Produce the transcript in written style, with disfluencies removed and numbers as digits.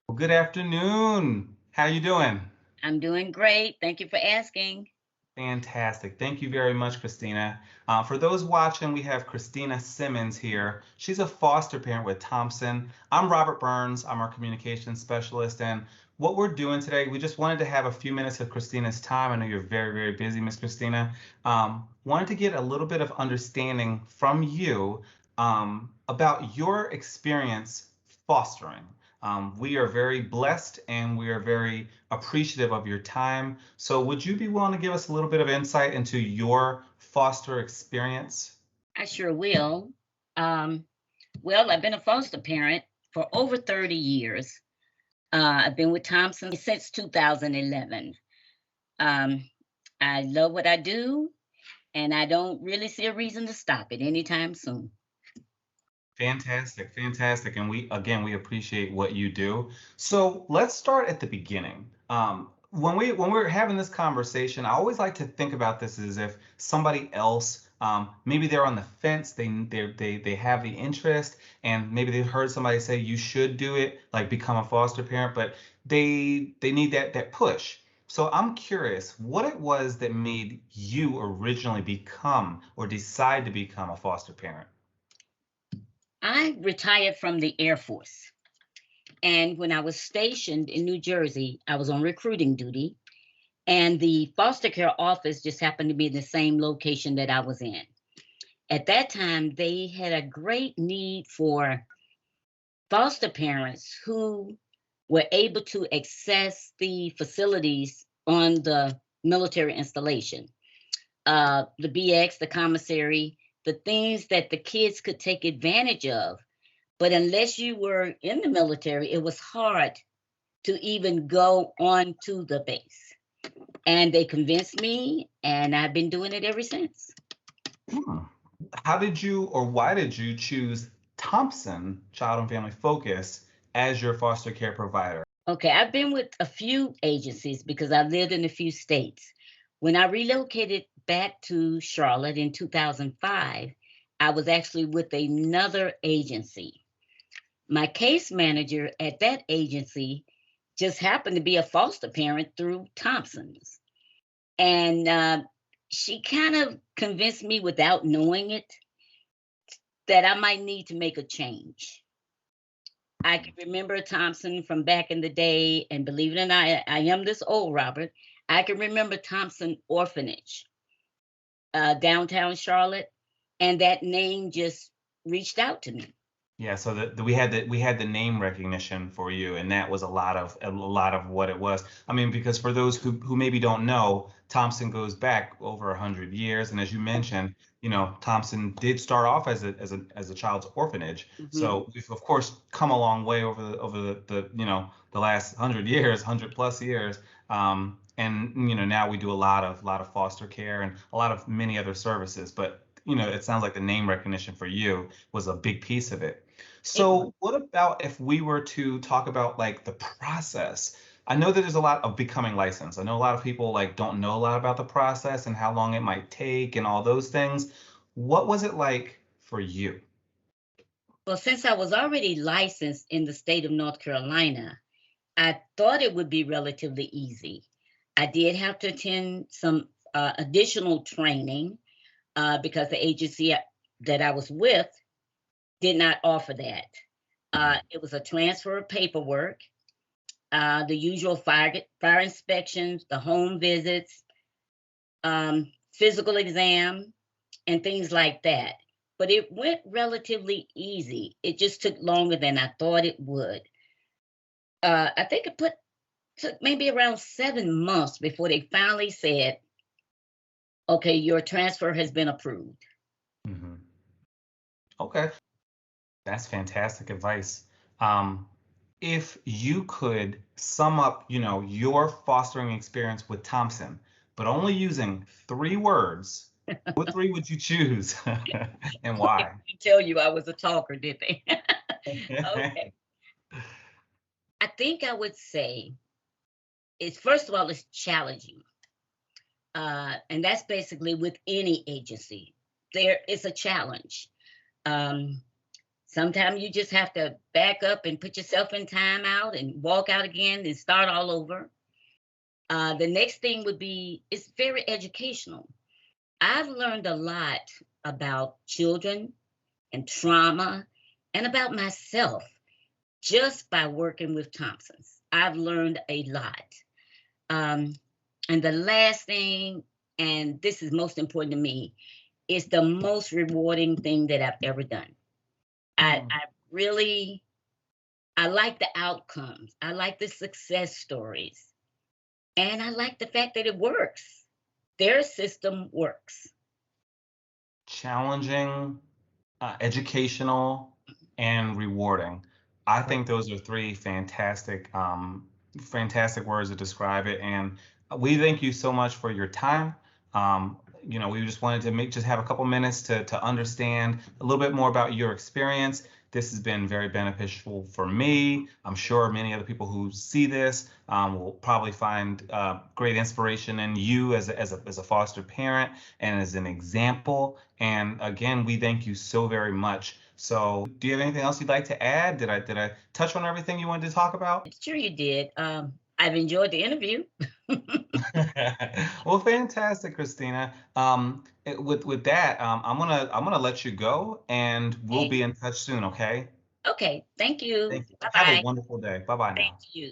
Well, good afternoon. How you doing? I'm doing great. Thank you for asking. Fantastic. Thank you very much, Christina. For those watching, we have Christina Simmons here. She's a foster parent with Thompson. I'm Robert Burns. I'm our communications specialist. And what we're doing today, we just wanted to have a few minutes of Christina's time. I know you're very, very busy, Miss Christina. Wanted to get a little bit of understanding from you about your experience fostering. We are very blessed and we are very appreciative of your time. So, would you be willing to give us a little bit of insight into your foster experience? I sure will. Um, well, I've been a foster parent for over 30 years. I've been with Thompson since 2011. Um, I love what I do, and I don't really see a reason to stop it anytime soon. Fantastic, fantastic. And we appreciate what you do. So let's start at the beginning. When we're having this conversation, I always like to think about this as if somebody else, maybe they're on the fence, they have the interest, and maybe they've heard somebody say you should do it, like become a foster parent, but they need that push. So I'm curious what it was that made you originally become or decide to become a foster parent. I retired from the Air Force, and when I was stationed in New Jersey, I was on recruiting duty, and the foster care office just happened to be in the same location that I was in. At that time, they had a great need for foster parents who were able to access the facilities on the military installation, the BX, the commissary, the things that the kids could take advantage of. But unless you were in the military, it was hard to even go on to the base. And they convinced me, and I've been doing it ever since. Hmm. How did you or why did you choose Thompson Child and Family Focus as your foster care provider? Okay, I've been with a few agencies because I lived in a few states. When I relocated back to Charlotte in 2005, I was actually with another agency. My case manager at that agency just happened to be a foster parent through Thompson's. And she kind of convinced me without knowing it that I might need to make a change. I can remember Thompson from back in the day, and believe it or not, I am this old, Robert. I can remember Thompson Orphanage, downtown Charlotte, and that name just reached out to me. Yeah, so we had the name recognition for you, and that was a lot of what it was. I mean, because for those who maybe don't know, Thompson goes back over 100 years, and as you mentioned, Thompson did start off as a child's orphanage. Hmm. So we've of course come a long way over the last 100 years, 100 plus years. And now we do a lot of foster care and a lot of many other services. But it sounds like the name recognition for you was a big piece of it. It was. So, what about if we were to talk about like the process? I know that there's a lot of becoming licensed. I know a lot of people like don't know a lot about the process and how long it might take and all those things. What was it like for you? Well, since I was already licensed in the state of North Carolina, I thought it would be relatively easy. I did have to attend some additional training because the agency that I was with did not offer that. It was a transfer of paperwork, the usual fire inspections, the home visits, physical exam, and things like that. But it went relatively easy. It just took longer than I thought it would. I think took maybe around 7 months before they finally said, "Okay, your transfer has been approved." Hmm. Okay, that's fantastic advice. Um, if you could sum up, your fostering experience with Thompson, but only using 3 words, what three would you choose and Okay, why? they tell you I was a talker, did they? Okay. I think I would say it's first of all, it's challenging. And that's basically with any agency. There is a challenge. Um, Sometimes you just have to back up and put yourself in timeout and walk out again and start all over. The next thing would be, it's very educational. I've learned a lot about children and trauma and about myself just by working with Thompsons. I've learned a lot. Um, and the last thing, and this is most important to me, is the most rewarding thing that I've ever done. I really, I like the outcomes. I like the success stories. And I like the fact that it works. Their system works. Challenging, educational, and rewarding. I think those are three fantastic words to describe it. And we thank you so much for your time. We just wanted to just have a couple minutes to understand a little bit more about your experience. This has been very beneficial for me. I'm sure many other people who see this will probably find great inspiration in you as a foster parent and as an example. And again, we thank you so very much. So, do you have anything else you'd like to add? Did I touch on everything you wanted to talk about? Sure, you did. I've enjoyed the interview. Well, fantastic, Christina. With that, I'm gonna let you go, and we'll Okay. be in touch soon. Okay. Okay. Thank you. Thank you. Bye Have a bye. wonderful day. Bye bye Thank now. you.